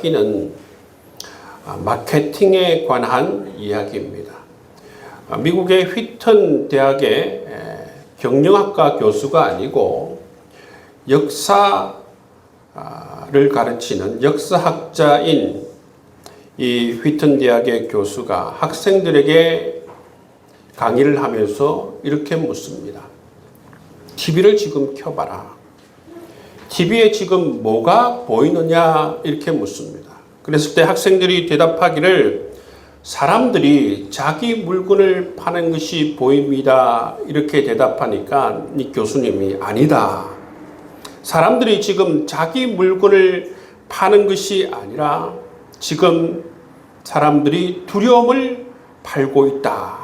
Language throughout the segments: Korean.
이야기는 마케팅에 관한 이야기입니다. 미국의 휘튼 대학의 경영학과 교수가 아니고 역사를 가르치는 역사학자인 이 휘튼 대학의 교수가 학생들에게 강의를 하면서 이렇게 묻습니다. TV를 지금 켜봐라. TV에 지금 뭐가 보이느냐 이렇게 묻습니다. 그랬을 때 학생들이 대답하기를 사람들이 자기 물건을 파는 것이 보입니다. 이렇게 대답하니까 이 교수님이 아니다. 사람들이 지금 자기 물건을 파는 것이 아니라 지금 사람들이 두려움을 팔고 있다.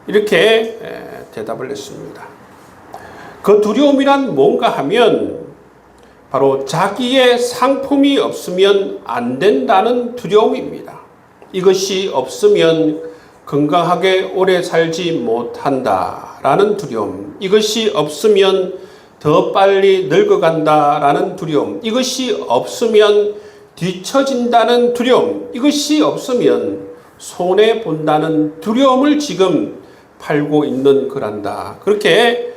이렇게 대답을 했습니다. 그 두려움이란 뭔가 하면 바로 자기의 상품이 없으면 안 된다는 두려움입니다. 이것이 없으면 건강하게 오래 살지 못한다라는 두려움. 이것이 없으면 더 빨리 늙어간다라는 두려움. 이것이 없으면 뒤처진다는 두려움. 이것이 없으면 손해본다는 두려움을 지금 팔고 있는 거란다. 그렇게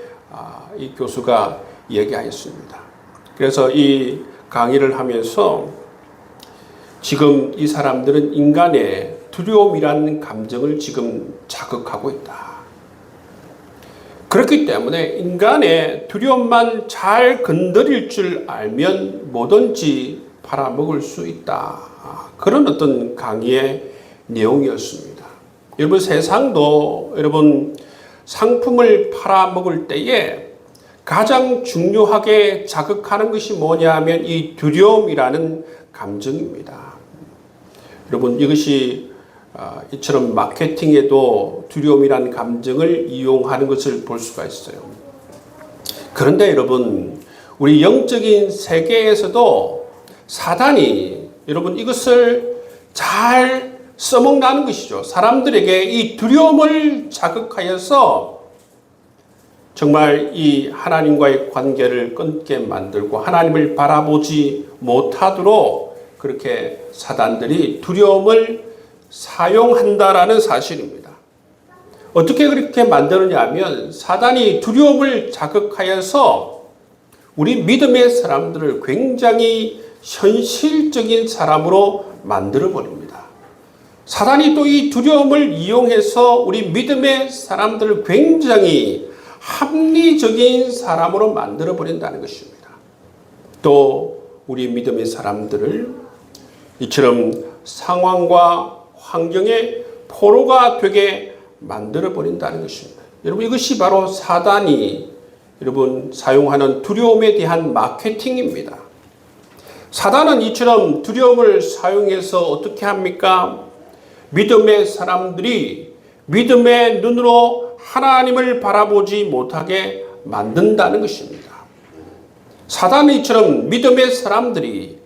이 교수가 얘기하였습니다. 그래서 이 강의를 하면서 지금 이 사람들은 인간의 두려움이라는 감정을 지금 자극하고 있다. 그렇기 때문에 인간의 두려움만 잘 건드릴 줄 알면 뭐든지 팔아먹을 수 있다. 그런 어떤 강의의 내용이었습니다. 여러분 세상도 여러분 상품을 팔아먹을 때에 가장 중요하게 자극하는 것이 뭐냐 하면 이 두려움이라는 감정입니다. 여러분 이것이 이처럼 마케팅에도 두려움이라는 감정을 이용하는 것을 볼 수가 있어요. 그런데 여러분 우리 영적인 세계에서도 사단이 여러분 이것을 잘 써먹는 것이죠. 사람들에게 이 두려움을 자극하여서 정말 이 하나님과의 관계를 끊게 만들고 하나님을 바라보지 못하도록 그렇게 사단들이 두려움을 사용한다라는 사실입니다. 어떻게 그렇게 만드느냐 하면 사단이 두려움을 자극하여서 우리 믿음의 사람들을 굉장히 현실적인 사람으로 만들어 버립니다. 사단이 또 이 두려움을 이용해서 우리 믿음의 사람들을 굉장히 합리적인 사람으로 만들어 버린다는 것입니다. 또 우리 믿음의 사람들을 이처럼 상황과 환경의 포로가 되게 만들어 버린다는 것입니다. 여러분 이것이 바로 사단이 여러분 사용하는 두려움에 대한 마케팅입니다. 사단은 이처럼 두려움을 사용해서 어떻게 합니까? 믿음의 사람들이 믿음의 눈으로 하나님을 바라보지 못하게 만든다는 것입니다. 사단은 이처럼 믿음의 사람들이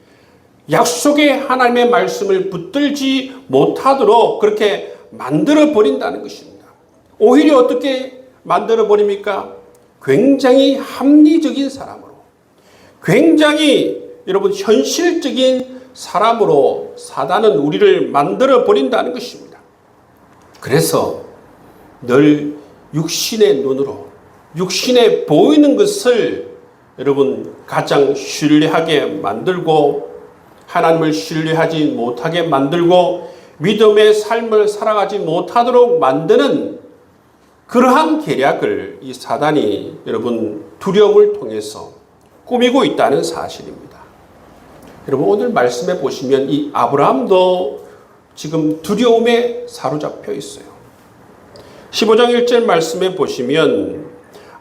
약속의 하나님의 말씀을 붙들지 못하도록 그렇게 만들어 버린다는 것입니다. 오히려 어떻게 만들어 버립니까? 굉장히 합리적인 사람으로, 굉장히 여러분 현실적인 사람으로 사단은 우리를 만들어 버린다는 것입니다. 그래서 늘 육신의 눈으로 육신에 보이는 것을 여러분 가장 신뢰하게 만들고 하나님을 신뢰하지 못하게 만들고 믿음의 삶을 살아가지 못하도록 만드는 그러한 계략을 이 사단이 여러분 두려움을 통해서 꾸미고 있다는 사실입니다. 여러분 오늘 말씀에 보시면 이 아브라함도 지금 두려움에 사로잡혀 있어요. 15장 1절 말씀에 보시면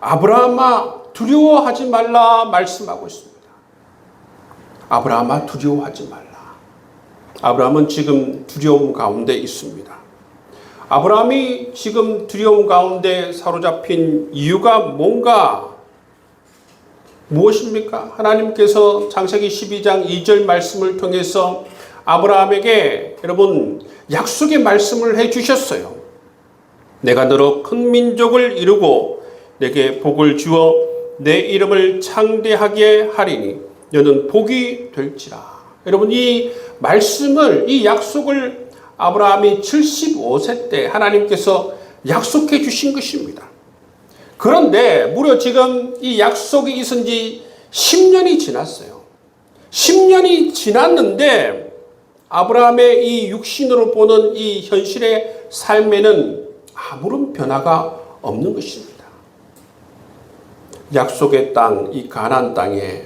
아브라함아 두려워하지 말라 말씀하고 있습니다. 아브라함아 두려워하지 말라. 아브라함은 지금 두려움 가운데 있습니다. 아브라함이 지금 두려움 가운데 사로잡힌 이유가 뭔가 무엇입니까? 하나님께서 창세기 12장 2절 말씀을 통해서 아브라함에게 여러분 약속의 말씀을 해 주셨어요. 내가 너로 큰 민족을 이루고 내게 복을 주어 내 이름을 창대하게 하리니 너는 복이 될지라. 여러분, 이 말씀을, 이 약속을 아브라함이 75세 때 하나님께서 약속해 주신 것입니다. 그런데 무려 지금 이 약속이 있은 지 10년이 지났어요. 10년이 지났는데 아브라함의 이 육신으로 보는 이 현실의 삶에는 아무런 변화가 없는 것입니다. 약속의 땅, 이 가나안 땅에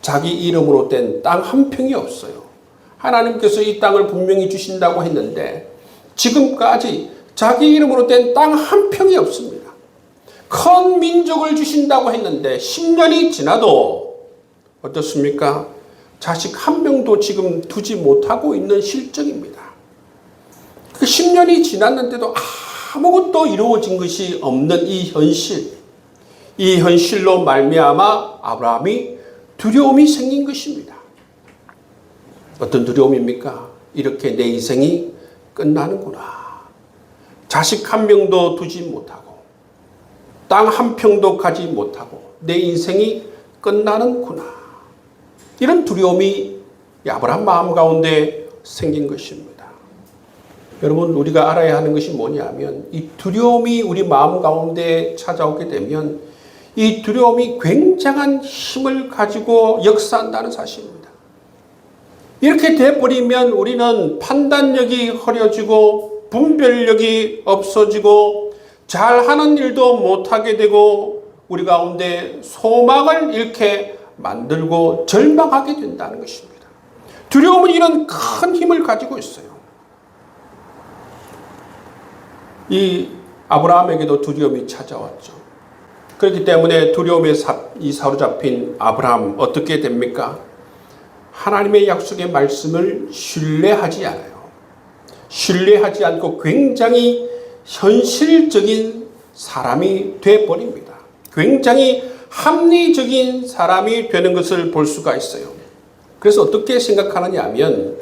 자기 이름으로 된 땅 한 평이 없어요. 하나님께서 이 땅을 분명히 주신다고 했는데 지금까지 자기 이름으로 된 땅 한 평이 없습니다. 큰 민족을 주신다고 했는데 10년이 지나도 어떻습니까? 자식 한 명도 지금 두지 못하고 있는 실정입니다. 그 10년이 지났는데도 아무것도 이루어진 것이 없는 이 현실, 이 현실로 말미암아 아브라함이 두려움이 생긴 것입니다. 어떤 두려움입니까? 이렇게 내 인생이 끝나는구나. 자식 한 명도 두지 못하고 땅 한 평도 가지 못하고 내 인생이 끝나는구나. 이런 두려움이 아브라함 마음 가운데 생긴 것입니다. 여러분, 우리가 알아야 하는 것이 뭐냐면 이 두려움이 우리 마음 가운데 찾아오게 되면 이 두려움이 굉장한 힘을 가지고 역사한다는 사실입니다. 이렇게 돼버리면 우리는 판단력이 흐려지고 분별력이 없어지고 잘하는 일도 못하게 되고 우리 가운데 소망을 잃게 만들고 절망하게 된다는 것입니다. 두려움은 이런 큰 힘을 가지고 있어요. 이 아브라함에게도 두려움이 찾아왔죠. 그렇기 때문에 두려움에 사로잡힌 아브라함 어떻게 됩니까? 하나님의 약속의 말씀을 신뢰하지 않아요. 신뢰하지 않고 굉장히 현실적인 사람이 되어버립니다. 굉장히 합리적인 사람이 되는 것을 볼 수가 있어요. 그래서 어떻게 생각하느냐 하면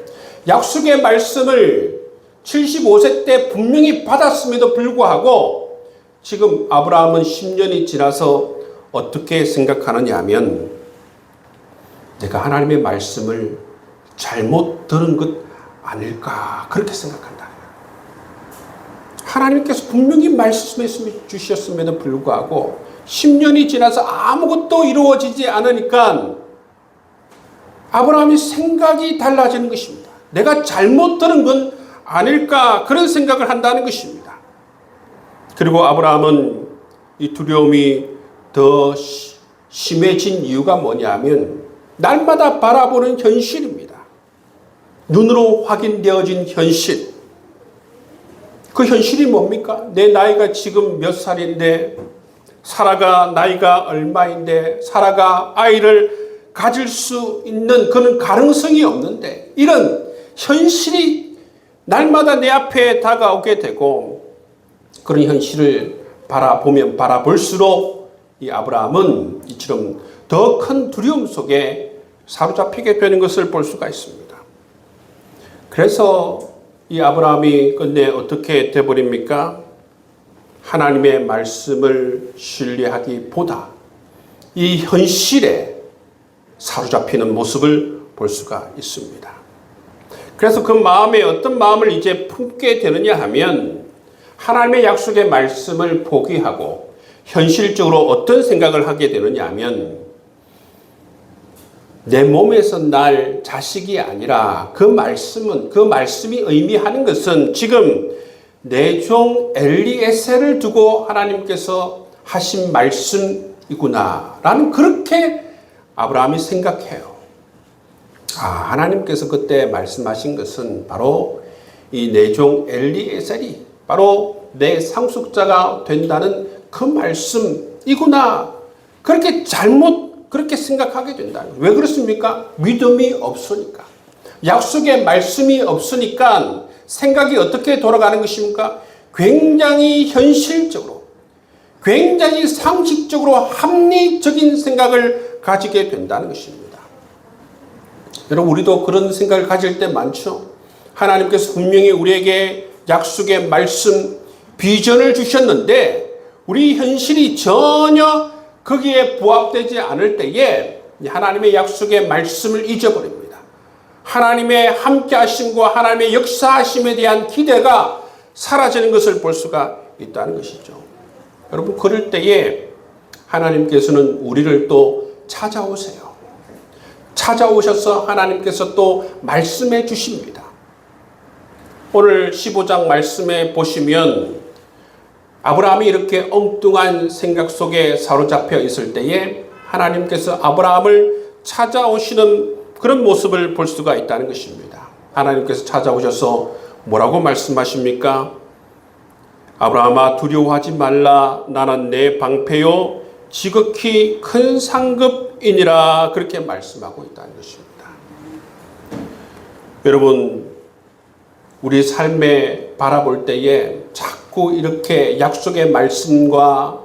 약속의 말씀을 75세 때 분명히 받았음에도 불구하고 지금 아브라함은 10년이 지나서 어떻게 생각하느냐 하면 내가 하나님의 말씀을 잘못 들은 것 아닐까 그렇게 생각한다. 하나님께서 분명히 말씀해 주셨음에도 불구하고 10년이 지나서 아무것도 이루어지지 않으니까 아브라함이 생각이 달라지는 것입니다. 내가 잘못 들은 건 아닐까 그런 생각을 한다는 것입니다. 그리고 아브라함은 이 두려움이 더 심해진 이유가 뭐냐면 날마다 바라보는 현실입니다. 눈으로 확인되어진 현실. 그 현실이 뭡니까? 내 나이가 지금 몇 살인데 사라가 나이가 얼마인데 사라가 아이를 가질 수 있는 그런 가능성이 없는데 이런 현실이 날마다 내 앞에 다가오게 되고 그런 현실을 바라보면 바라볼수록 이 아브라함은 이처럼 더 큰 두려움 속에 사로잡히게 되는 것을 볼 수가 있습니다. 그래서 이 아브라함이 끝내 어떻게 되어버립니까? 하나님의 말씀을 신뢰하기보다 이 현실에 사로잡히는 모습을 볼 수가 있습니다. 그래서 그 마음에 어떤 마음을 이제 품게 되느냐 하면 하나님의 약속의 말씀을 포기하고 현실적으로 어떤 생각을 하게 되느냐 하면 내 몸에서 날 자식이 아니라 그 말씀이 의미하는 것은 지금 내 종 엘리에셀을 두고 하나님께서 하신 말씀이구나라는 그렇게 아브라함이 생각해요. 하나님께서 그때 말씀하신 것은 바로 이 내 종 엘리에셀이 바로 내 상속자가 된다는 그 말씀이구나. 그렇게 생각하게 된다. 왜 그렇습니까? 믿음이 없으니까. 약속의 말씀이 없으니까 생각이 어떻게 돌아가는 것입니까? 굉장히 현실적으로, 굉장히 상식적으로 합리적인 생각을 가지게 된다는 것입니다. 여러분, 우리도 그런 생각을 가질 때 많죠. 하나님께서 분명히 우리에게 약속의 말씀, 비전을 주셨는데 우리 현실이 전혀 거기에 부합되지 않을 때에 하나님의 약속의 말씀을 잊어버립니다. 하나님의 함께 하심과 하나님의 역사하심에 대한 기대가 사라지는 것을 볼 수가 있다는 것이죠. 여러분, 그럴 때에 하나님께서는 우리를 또 찾아오세요. 찾아오셔서 하나님께서 또 말씀해 주십니다. 오늘 15장 말씀에 보시면 아브라함이 이렇게 엉뚱한 생각 속에 사로잡혀 있을 때에 하나님께서 아브라함을 찾아오시는 그런 모습을 볼 수가 있다는 것입니다. 하나님께서 찾아오셔서 뭐라고 말씀하십니까? 아브라함아, 두려워하지 말라. 나는 내 방패요 지극히 큰 상급이니라. 그렇게 말씀하고 있다는 것입니다. 여러분, 우리 삶에 바라볼 때에 자꾸 이렇게 약속의 말씀과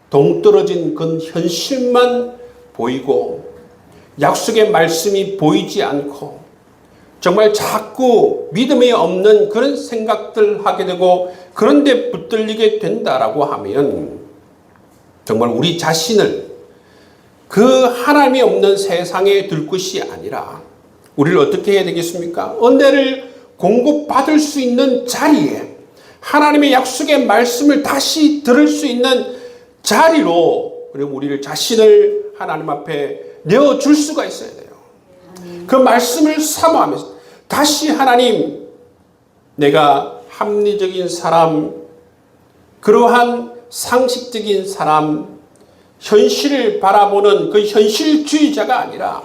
동떨어진 그 현실만 보이고 약속의 말씀이 보이지 않고 정말 자꾸 믿음이 없는 그런 생각들 하게 되고 그런 데 붙들리게 된다라고 하면 정말 우리 자신을 그 하나님이 없는 세상에 둘 것이 아니라 우리를 어떻게 해야 되겠습니까? 은혜를 공급받을 수 있는 자리에 하나님의 약속의 말씀을 다시 들을 수 있는 자리로 우리를 자신을 하나님 앞에 내어줄 수가 있어야 돼요. 그 말씀을 사모하면서 다시 하나님, 내가 합리적인 사람, 그러한 상식적인 사람, 현실을 바라보는 그 현실주의자가 아니라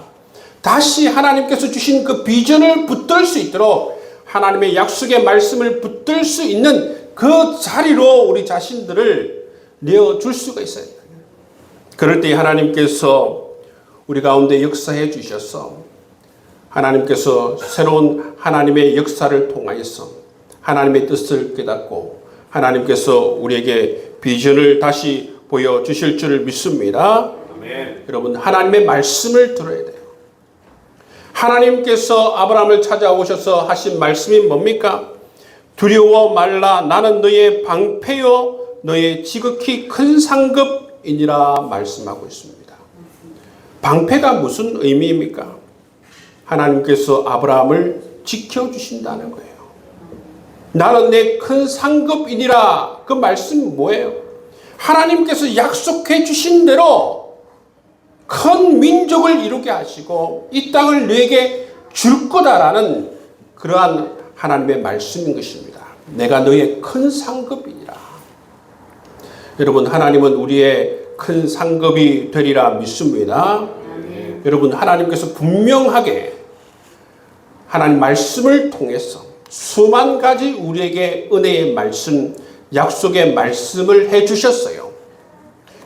다시 하나님께서 주신 그 비전을 붙들 수 있도록 하나님의 약속의 말씀을 붙들 수 있는 그 자리로 우리 자신들을 내어줄 수가 있어야 돼요. 그럴 때 하나님께서 우리 가운데 역사해 주셔서 하나님께서 새로운 하나님의 역사를 통하여서 하나님의 뜻을 깨닫고 하나님께서 우리에게 비전을 다시 보여주실 줄을 믿습니다. 아멘. 여러분, 하나님의 말씀을 들어야 돼요. 하나님께서 아브라함을 찾아오셔서 하신 말씀이 뭡니까? 두려워 말라. 나는 너의 방패요 너의 지극히 큰 상급이니라 말씀하고 있습니다. 방패가 무슨 의미입니까? 하나님께서 아브라함을 지켜주신다는 거예요. 나는 내 큰 상급이니라. 그 말씀은 뭐예요? 하나님께서 약속해 주신 대로 큰 민족을 이루게 하시고 이 땅을 너에게 줄 거다라는 그러한 하나님의 말씀인 것입니다. 내가 너의 큰 상급이니라. 여러분, 하나님은 우리의 큰 상급이 되리라 믿습니다. 여러분, 하나님께서 분명하게 하나님 말씀을 통해서 수만 가지 우리에게 은혜의 말씀, 약속의 말씀을 해주셨어요.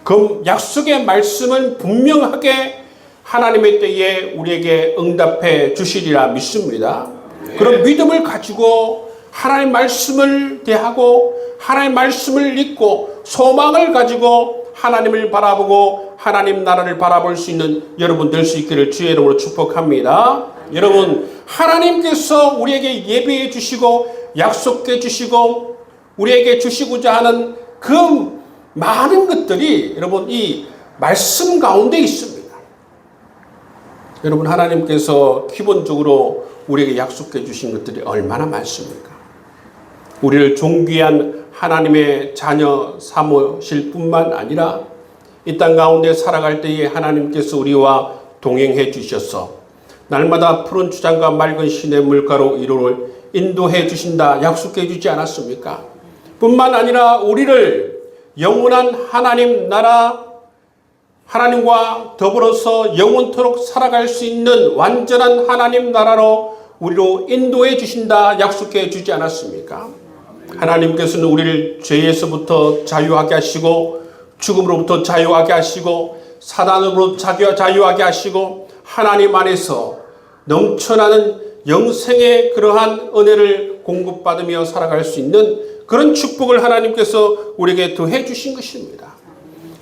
그 약속의 말씀은 분명하게 하나님의 때에 우리에게 응답해 주시리라 믿습니다. 그런 믿음을 가지고 하나님 말씀을 대하고 하나님 말씀을 믿고 소망을 가지고 하나님을 바라보고 하나님 나라를 바라볼 수 있는 여러분 될 수 있기를 주의 이름으로 축복합니다. 여러분, 하나님께서 우리에게 예배해 주시고 약속해 주시고 우리에게 주시고자 하는 그 많은 것들이 여러분 이 말씀 가운데 있습니다. 여러분, 하나님께서 기본적으로 우리에게 약속해 주신 것들이 얼마나 많습니까? 우리를 존귀한 하나님의 자녀 삼으실 뿐만 아니라 이 땅 가운데 살아갈 때에 하나님께서 우리와 동행해 주셔서 날마다 푸른 주장과 맑은 시내 물가로 이루를 인도해 주신다 약속해 주지 않았습니까? 뿐만 아니라 우리를 영원한 하나님 나라 하나님과 더불어서 영원토록 살아갈 수 있는 완전한 하나님 나라로 우리로 인도해 주신다 약속해 주지 않았습니까? 하나님께서는 우리를 죄에서부터 자유하게 하시고 죽음으로부터 자유하게 하시고 사단으로부터 자유하게 하시고 하나님 안에서 넘쳐나는 영생의 그러한 은혜를 공급받으며 살아갈 수 있는 그런 축복을 하나님께서 우리에게 더해 주신 것입니다.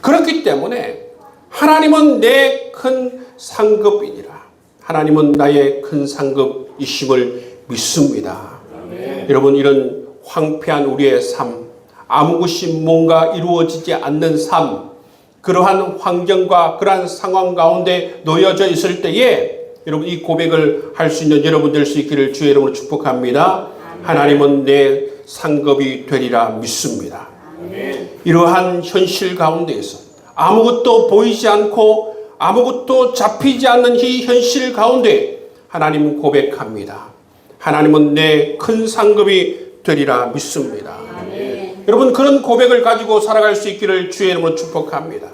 그렇기 때문에 하나님은 내 큰 상급이니라. 하나님은 나의 큰 상급이심을 믿습니다. 여러분, 이런 황폐한 우리의 삶, 아무 것이 뭔가 이루어지지 않는 삶, 그러한 환경과 그러한 상황 가운데 놓여져 있을 때에 여러분 이 고백을 할 수 있는 여러분 될 수 있기를 주의 이름으로 축복합니다. 하나님은 내 상급이 되리라 믿습니다. 이러한 현실 가운데에서 아무것도 보이지 않고 아무것도 잡히지 않는 이 현실 가운데 하나님 고백합니다. 하나님은 내 큰 상급이 되리라 믿습니다. 여러분 그런 고백을 가지고 살아갈 수 있기를 주의 이름으로 축복합니다.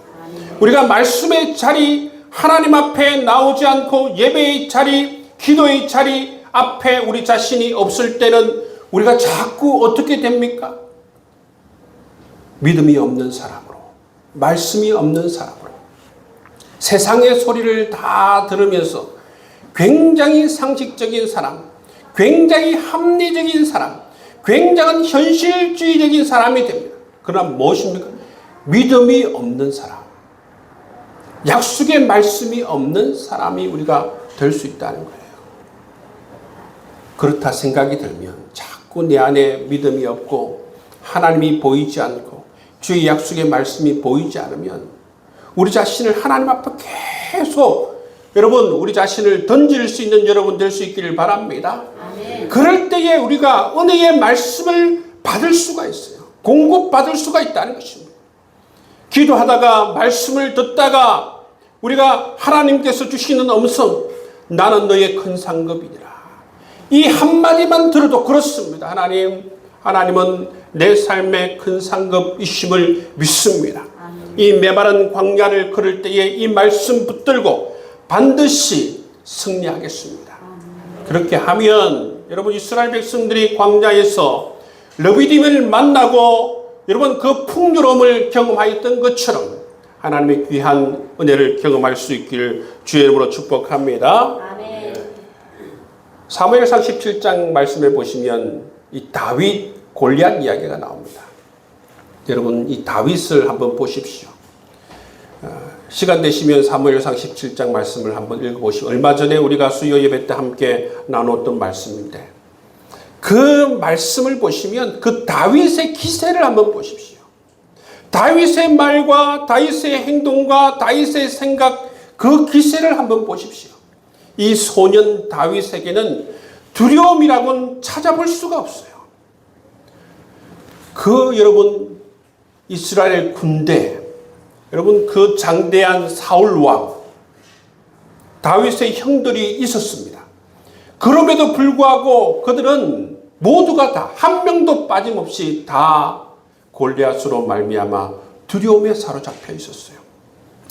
우리가 말씀의 자리, 하나님 앞에 나오지 않고 예배의 자리, 기도의 자리 앞에 우리 자신이 없을 때는 우리가 자꾸 어떻게 됩니까? 믿음이 없는 사람으로, 말씀이 없는 사람으로, 세상의 소리를 다 들으면서 굉장히 상식적인 사람, 굉장히 합리적인 사람, 굉장한 현실주의적인 사람이 됩니다. 그러나 무엇입니까? 믿음이 없는 사람, 약속의 말씀이 없는 사람이 우리가 될 수 있다는 거예요. 그렇다 생각이 들면 자꾸 내 안에 믿음이 없고 하나님이 보이지 않고 주의 약속의 말씀이 보이지 않으면 우리 자신을 하나님 앞에 계속 여러분 우리 자신을 던질 수 있는 여러분 될 수 있기를 바랍니다. 아멘. 그럴 때에 우리가 은혜의 말씀을 받을 수가 있어요. 공급받을 수가 있다는 것입니다. 기도하다가 말씀을 듣다가 우리가 하나님께서 주시는 음성, 나는 너의 큰 상급이니라. 이 한마디만 들어도 그렇습니다. 하나님은 내 삶의 큰 상급이심을 믿습니다. 이 메마른 광야를 걸을 때에 이 말씀 붙들고 반드시 승리하겠습니다. 그렇게 하면 여러분 이스라엘 백성들이 광야에서 르비딤을 만나고 여러분 그 풍요로움을 경험하였던 것처럼 하나님의 귀한 은혜를 경험할 수 있기를 주의 이름으로 축복합니다. 아멘. 사무엘상 17장 말씀해 보시면 이 다윗 골리앗 이야기가 나옵니다. 여러분 이 다윗을 한번 보십시오. 시간 되시면 사무엘상 17장 말씀을 한번 읽어보시고 얼마 전에 우리가 수요 예배 때 함께 나눴던 말씀인데 그 말씀을 보시면 그 다윗의 기세를 한번 보십시오. 다윗의 말과 다윗의 행동과 다윗의 생각 그 기세를 한번 보십시오. 이 소년 다윗에게는 두려움이라고는 찾아볼 수가 없어요. 여러분 이스라엘 군대 여러분 그 장대한 사울왕 다윗의 형들이 있었습니다. 그럼에도 불구하고 그들은 모두가 다 한 명도 빠짐없이 다 골리앗으로 말미암아 두려움에 사로잡혀 있었어요.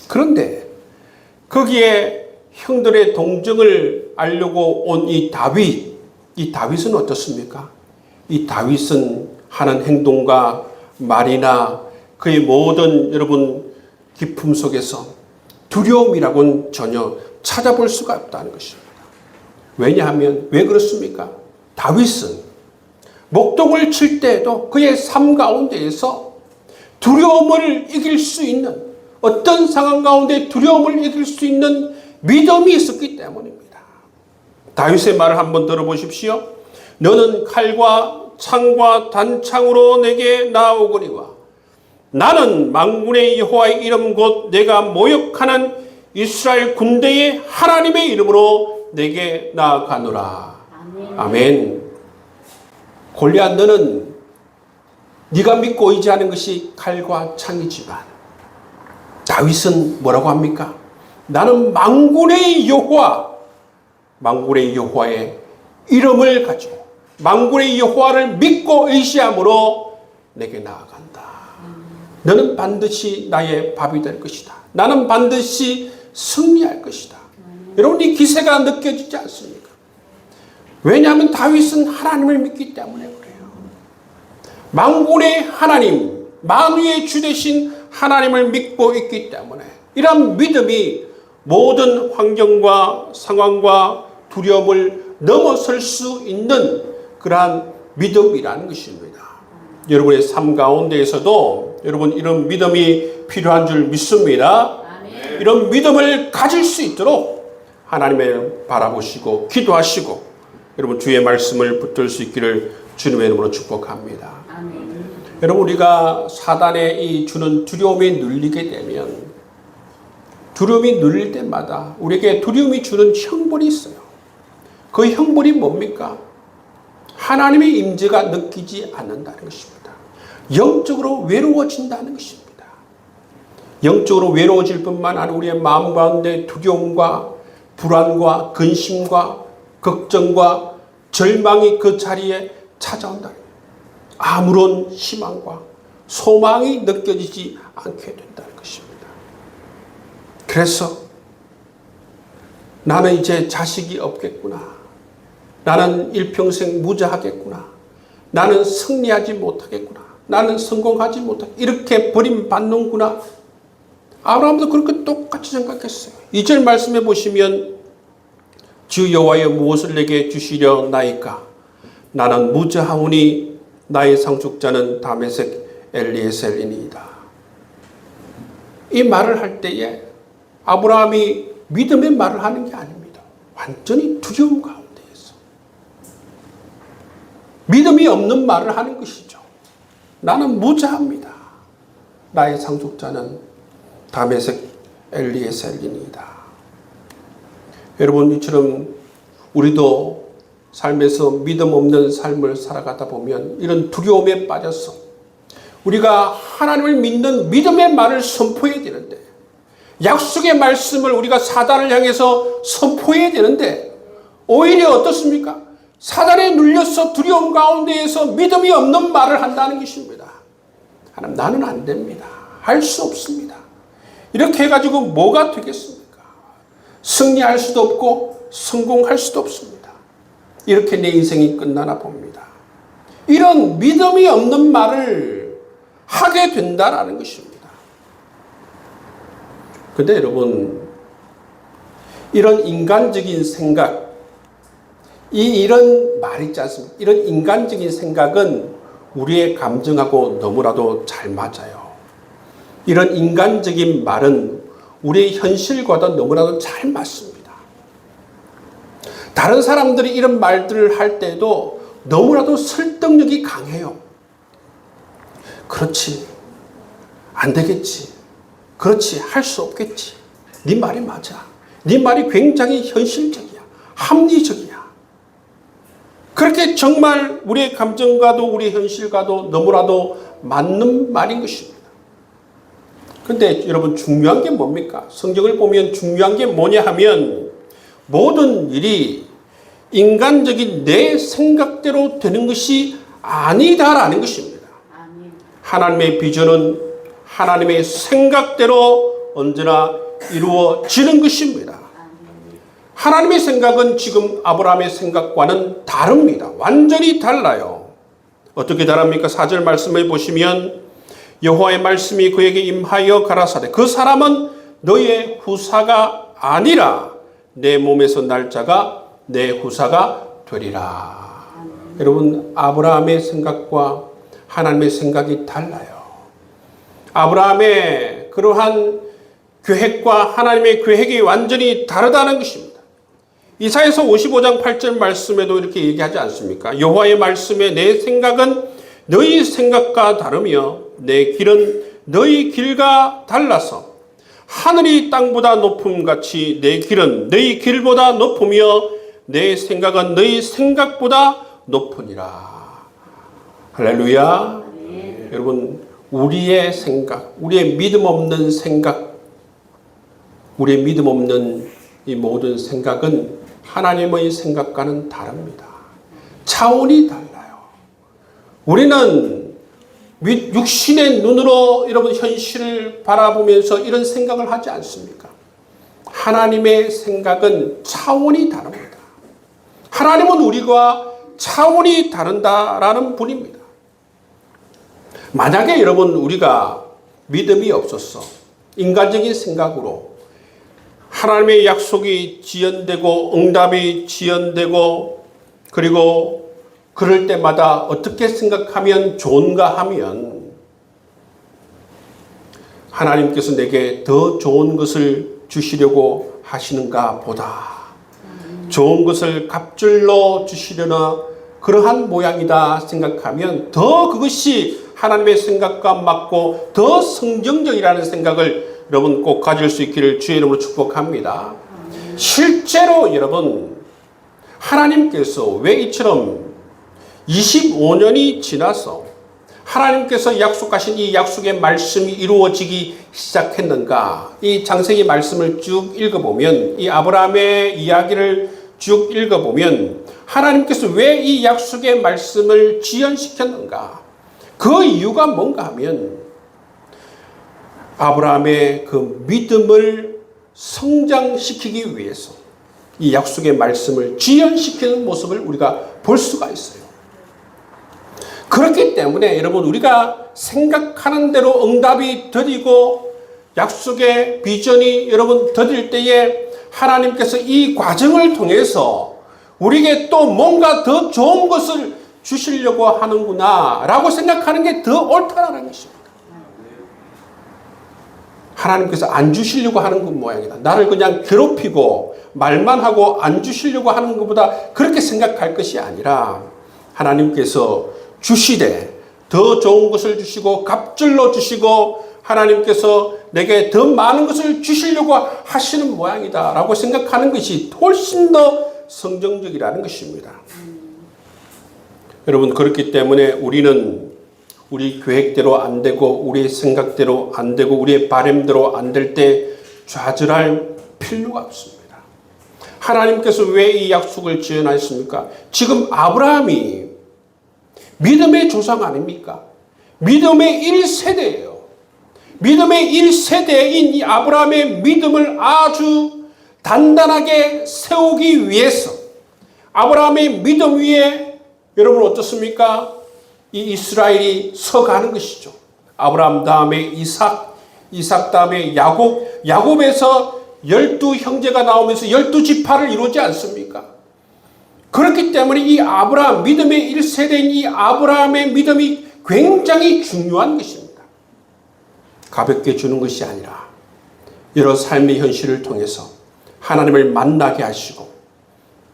그런데 거기에 형들의 동정을 알려고 온 이 다윗은 어떻습니까? 이 다윗은 하는 행동과 말이나 그의 모든 여러분 기품 속에서 두려움이라고는 전혀 찾아볼 수가 없다는 것입니다. 왜냐하면 왜 그렇습니까? 다윗은 목동을 칠 때에도 그의 삶 가운데에서 두려움을 이길 수 있는 어떤 상황 가운데 두려움을 이길 수 있는 믿음이 있었기 때문입니다. 다윗의 말을 한번 들어보십시오. 너는 칼과 창과 단창으로 내게 나아오거니와 나는 만군의 여호와의 이름 곧 내가 모욕하는 이스라엘 군대의 하나님의 이름으로 내게 나아가노라. 아멘. 골리앗 너는 네가 믿고 의지하는 것이 칼과 창이지만 다윗은 뭐라고 합니까? 나는 만군의 여호와의 이름을 가지고 만군의 여호와를 믿고 의지함으로 내게 나아간다. 너는 반드시 나의 밥이 될 것이다. 나는 반드시 승리할 것이다. 여러분 이 기세가 느껴지지 않습니까? 왜냐하면 다윗은 하나님을 믿기 때문에 그래요. 만군의 하나님, 만유의 주 되신 하나님을 믿고 있기 때문에 이런 믿음이 모든 환경과 상황과 두려움을 넘어설 수 있는 그러한 믿음이라는 것입니다. 여러분의 삶 가운데에서도 여러분 이런 믿음이 필요한 줄 믿습니다. 아멘. 이런 믿음을 가질 수 있도록 하나님을 바라보시고 기도하시고 여러분 주의 말씀을 붙들 수 있기를 주님의 이름으로 축복합니다. 아멘. 여러분 우리가 사단의 이 주는 두려움에 눌리게 되면 두려움이 눌릴 때마다 우리에게 두려움이 주는 형벌이 있어요. 그 형벌이 뭡니까? 하나님의 임재가 느끼지 않는다는 것입니다. 영적으로 외로워진다는 것입니다. 영적으로 외로워질 뿐만 아니라 우리의 마음 가운데 두려움과 불안과 근심과 걱정과 절망이 그 자리에 찾아온다는 거예요. 아무런 희망과 소망이 느껴지지 않게 된다는 것입니다. 그래서 나는 이제 자식이 없겠구나. 나는 일평생 무자하겠구나. 나는 승리하지 못하겠구나. 나는 성공하지 못하겠구나. 이렇게 버림받는구나. 아브라함도 그렇게 똑같이 생각했어요. 2절 말씀해 보시면 주 여호와여 무엇을 내게 주시려 나이까? 나는 무자하오니 나의 상속자는 다메섹 엘리에셀이니이다. 이 말을 할 때에 아브라함이 믿음의 말을 하는 게 아닙니다. 완전히 두려움 가운데에서 믿음이 없는 말을 하는 것이죠. 나는 무자합니다. 나의 상속자는 다메섹 엘리에셀이니이다. 여러분, 이처럼 우리도 삶에서 믿음 없는 삶을 살아가다 보면 이런 두려움에 빠져서 우리가 하나님을 믿는 믿음의 말을 선포해야 되는데, 약속의 말씀을 우리가 사단을 향해서 선포해야 되는데 오히려 어떻습니까? 사단에 눌려서 두려움 가운데에서 믿음이 없는 말을 한다는 것입니다. 하나님, 나는 안 됩니다. 할 수 없습니다. 이렇게 해가지고 뭐가 되겠습니까? 승리할 수도 없고 성공할 수도 없습니다. 이렇게 내 인생이 끝나나 봅니다. 이런 믿음이 없는 말을 하게 된다는 것입니다. 근데 여러분, 이런 인간적인 생각, 이런 말 있지 않습니까? 이런 인간적인 생각은 우리의 감정하고 너무나도 잘 맞아요. 이런 인간적인 말은 우리의 현실과도 너무나도 잘 맞습니다. 다른 사람들이 이런 말들을 할 때도 너무나도 설득력이 강해요. 그렇지. 안 되겠지. 그렇지. 할 수 없겠지. 네 말이 맞아. 네 말이 굉장히 현실적이야. 합리적이야. 그렇게 정말 우리의 감정과도 우리의 현실과도 너무나도 맞는 말인 것입니다. 그런데 여러분, 중요한 게 뭡니까? 성경을 보면 중요한 게 뭐냐 하면 모든 일이 인간적인 내 생각대로 되는 것이 아니다라는 것입니다. 하나님의 비전은 하나님의 생각대로 언제나 이루어지는 것입니다. 하나님의 생각은 지금 아브라함의 생각과는 다릅니다. 완전히 달라요. 어떻게 다릅니까? 4절 말씀을 보시면 여호와의 말씀이 그에게 임하여 가라사대 그 사람은 너의 후사가 아니라 내 몸에서 날 자가 내 후사가 되리라. 여러분, 아브라함의 생각과 하나님의 생각이 달라요. 아브라함의 그러한 계획과 하나님의 계획이 완전히 다르다는 것입니다. 이사야서 55장 8절 말씀에도 이렇게 얘기하지 않습니까? 여호와의 말씀에 내 생각은 너희 생각과 다르며 내 길은 너희 길과 달라서 하늘이 땅보다 높음같이 내 길은 너희 길보다 높으며 내 생각은 너희 생각보다 높으니라. 할렐루야. 네. 여러분, 우리의 생각, 우리의 믿음 없는 생각, 우리의 믿음 없는 이 모든 생각은 하나님의 생각과는 다릅니다. 차원이 달라요. 우리는 육신의 눈으로 여러분 현실을 바라보면서 이런 생각을 하지 않습니까? 하나님의 생각은 차원이 다릅니다. 하나님은 우리가 차원이 다른다라는 분입니다. 만약에 여러분 우리가 믿음이 없어서 인간적인 생각으로 하나님의 약속이 지연되고 응답이 지연되고 그리고 그럴 때마다 어떻게 생각하면 좋은가 하면 하나님께서 내게 더 좋은 것을 주시려고 하시는가 보다 좋은 것을 갑절로 주시려나 그러한 모양이다 생각하면 더 그것이 하나님의 생각과 맞고 더 성경적이라는 생각을 여러분 꼭 가질 수 있기를 주의 이름으로 축복합니다. 실제로 여러분 하나님께서 왜 이처럼 25년이 지나서 하나님께서 약속하신 이 약속의 말씀이 이루어지기 시작했는가? 이 창세기 말씀을 쭉 읽어보면, 이 아브라함의 이야기를 쭉 읽어보면 하나님께서 왜 이 약속의 말씀을 지연시켰는가? 그 이유가 뭔가 하면 아브라함의 그 믿음을 성장시키기 위해서 이 약속의 말씀을 지연시키는 모습을 우리가 볼 수가 있어요. 그렇기 때문에 여러분 우리가 생각하는 대로 응답이 드리고 약속의 비전이 여러분 드릴 때에 하나님께서 이 과정을 통해서 우리에게 또 뭔가 더 좋은 것을 주시려고 하는구나 라고 생각하는 게 더 옳다는 것입니다. 하나님께서 안 주시려고 하는 것 모양이다. 나를 그냥 괴롭히고 말만 하고 안 주시려고 하는 것보다 그렇게 생각할 것이 아니라 하나님께서 주시되 더 좋은 것을 주시고 갑절로 주시고 하나님께서 내게 더 많은 것을 주시려고 하시는 모양이다 라고 생각하는 것이 훨씬 더 성경적이라는 것입니다. 여러분 그렇기 때문에 우리는 우리 계획대로 안 되고 우리의 생각대로 안 되고 우리의 바람대로 안 될 때 좌절할 필요가 없습니다. 하나님께서 왜 이 약속을 지어놨습니까? 지금 아브라함이 믿음의 조상 아닙니까? 믿음의 1세대예요. 믿음의 1세대인 이 아브라함의 믿음을 아주 단단하게 세우기 위해서 아브라함의 믿음 위에 여러분 어떻습니까? 이 이스라엘이 서가는 것이죠. 아브라함 다음에 이삭, 이삭 다음에 야곱, 야곱에서 12형제가 나오면서 12지파를 이루지 않습니까? 그렇기 때문에 이 아브라함, 믿음의 1세대인 이 아브라함의 믿음이 굉장히 중요한 것입니다. 가볍게 주는 것이 아니라 여러 삶의 현실을 통해서 하나님을 만나게 하시고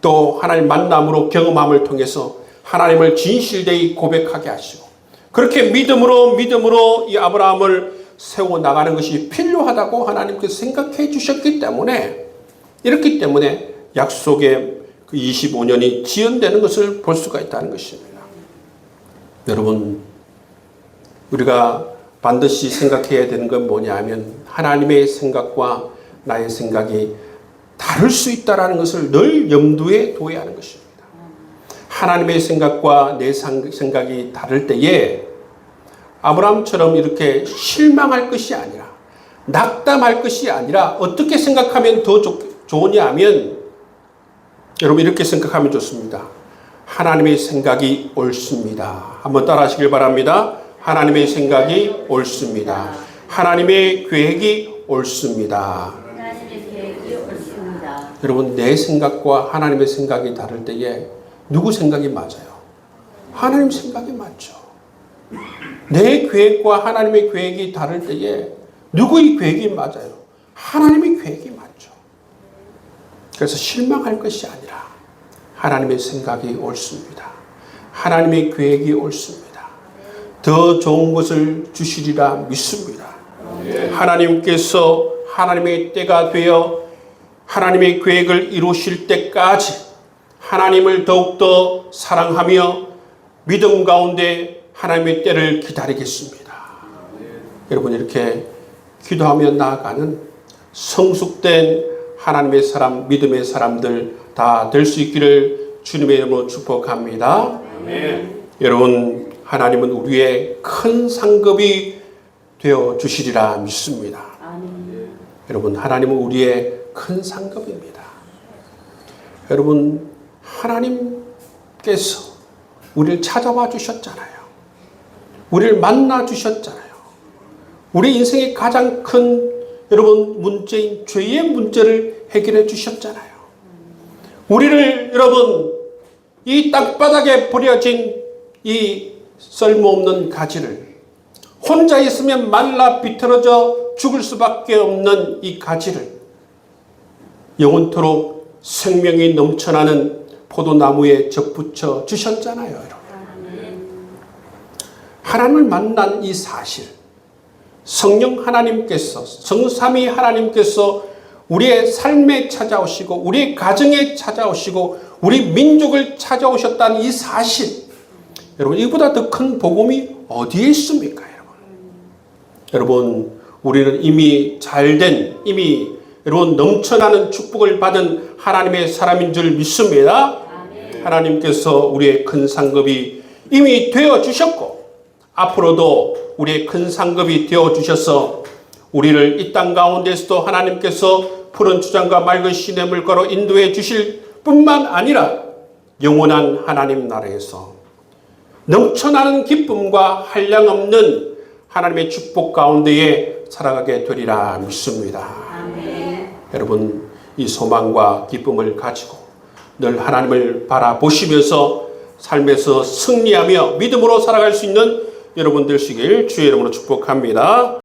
또 하나님 만남으로 경험함을 통해서 하나님을 진실되이 고백하게 하시고 그렇게 믿음으로 이 아브라함을 세워나가는 것이 필요하다고 하나님께서 생각해 주셨기 때문에 이렇기 때문에 약속의 그 25년이 지연되는 것을 볼 수가 있다는 것입니다. 여러분 우리가 반드시 생각해야 되는 건 뭐냐 하면 하나님의 생각과 나의 생각이 다를 수 있다는 것을 늘 염두에 둬야 하는 것입니다. 하나님의 생각과 내 생각이 다를 때에 아브라함처럼 이렇게 실망할 것이 아니라 낙담할 것이 아니라 어떻게 생각하면 더 좋으냐 하면 여러분 이렇게 생각하면 좋습니다. 하나님의 생각이 옳습니다. 한번 따라 하시길 바랍니다. 하나님의 생각이 옳습니다. 하나님의 계획이 옳습니다. 하나님의 계획이 옳습니다. 여러분 내 생각과 하나님의 생각이 다를 때에 누구 생각이 맞아요? 하나님 생각이 맞죠. 내 계획과 하나님의 계획이 다를 때에 누구의 계획이 맞아요? 하나님의 계획이 맞죠. 그래서 실망할 것이 아니라 하나님의 생각이 옳습니다. 하나님의 계획이 옳습니다. 더 좋은 것을 주시리라 믿습니다. 하나님께서 하나님의 때가 되어 하나님의 계획을 이루실 때까지 하나님을 더욱더 사랑하며 믿음 가운데 하나님의 때를 기다리겠습니다. 여러분 이렇게 기도하며 나아가는 성숙된 하나님의 사람, 믿음의 사람들 다 될 수 있기를 주님의 이름으로 축복합니다. 여러분 하나님은 우리의 큰 상급이 되어 주시리라 믿습니다. 여러분 하나님은 우리의 큰 상급입니다. 여러분 하나님께서 우리를 찾아와 주셨잖아요. 우리를 만나 주셨잖아요. 우리 인생의 가장 큰 여러분 문제인 죄의 문제를 해결해 주셨잖아요. 우리를 여러분 이 땅바닥에 버려진 이 쓸모없는 가지를 혼자 있으면 말라 비틀어져 죽을 수밖에 없는 이 가지를 영원토록 생명이 넘쳐나는 포도나무에 접붙여 주셨잖아요. 여러분. 하나님을 만난 이 사실, 성령 하나님께서, 성삼위 하나님께서 우리의 삶에 찾아오시고 우리의 가정에 찾아오시고 우리 민족을 찾아오셨다는 이 사실, 여러분 이보다 더 큰 복음이 어디에 있습니까? 여러분 우리는 이미 잘된, 이미 여러분 넘쳐나는 축복을 받은 하나님의 사람인 줄 믿습니다. 하나님께서 우리의 큰 상급이 이미 되어주셨고 앞으로도 우리의 큰 상급이 되어주셔서 우리를 이 땅 가운데서도 하나님께서 푸른 주장과 맑은 시내 물가로 인도해 주실 뿐만 아니라 영원한 하나님 나라에서 넘쳐나는 기쁨과 한량없는 하나님의 축복 가운데에 살아가게 되리라 믿습니다. 아멘. 여러분 이 소망과 기쁨을 가지고 늘 하나님을 바라보시면서 삶에서 승리하며 믿음으로 살아갈 수 있는 여러분 되시길 주의 이름으로 축복합니다.